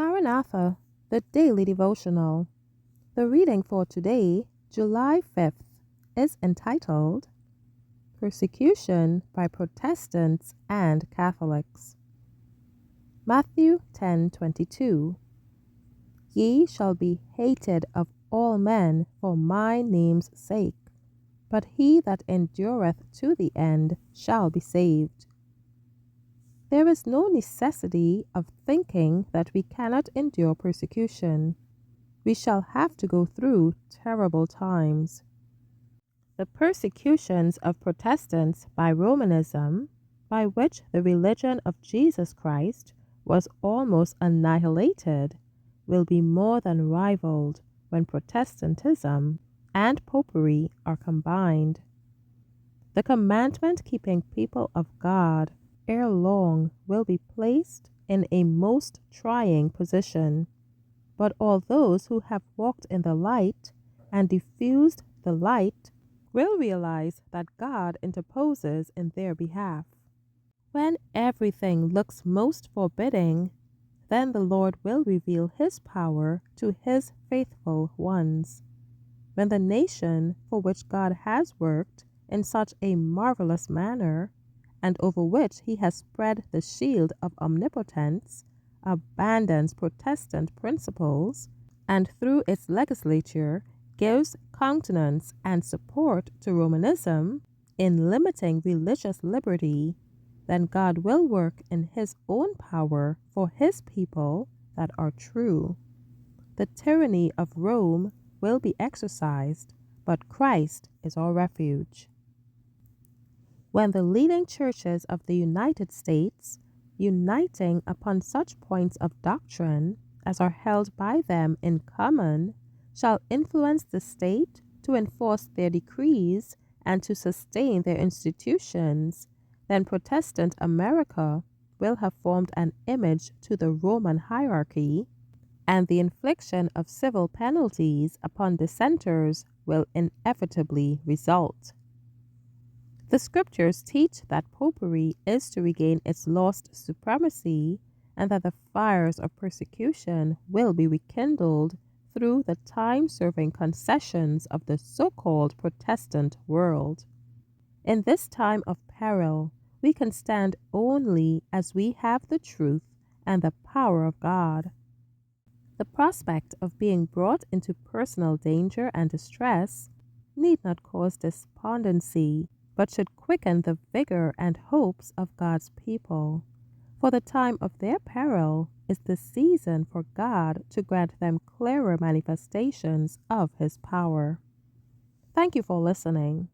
Maranatha, the Daily Devotional. The reading for today, July 5th, is entitled Persecution by Protestants and Catholics. Matthew 10:22. Ye shall be hated of all men for my name's sake, but he that endureth to the end shall be saved. There is no necessity of thinking that we cannot endure persecution. We shall have to go through terrible times. The persecutions of Protestants by Romanism, by which the religion of Jesus Christ was almost annihilated, will be more than rivaled when Protestantism and Popery are combined. The commandment-keeping people of God ere long will be placed in a most trying position. But all those who have walked in the light and diffused the light will realize that God interposes in their behalf. When everything looks most forbidding, then the Lord will reveal his power to his faithful ones. When the nation for which God has worked in such a marvelous manner, and over which he has spread the shield of omnipotence, abandons Protestant principles, and through its legislature gives countenance and support to Romanism in limiting religious liberty, then God will work in his own power for his people that are true. The tyranny of Rome will be exercised, but Christ is our refuge. When the leading churches of the United States, uniting upon such points of doctrine as are held by them in common, shall influence the state to enforce their decrees and to sustain their institutions, then Protestant America will have formed an image to the Roman hierarchy, and the infliction of civil penalties upon dissenters will inevitably result. The scriptures teach that Popery is to regain its lost supremacy and that the fires of persecution will be rekindled through the time-serving concessions of the so-called Protestant world. In this time of peril, we can stand only as we have the truth and the power of God. The prospect of being brought into personal danger and distress need not cause despondency, but should quicken the vigor and hopes of God's people. For the time of their peril is the season for God to grant them clearer manifestations of his power. Thank you for listening.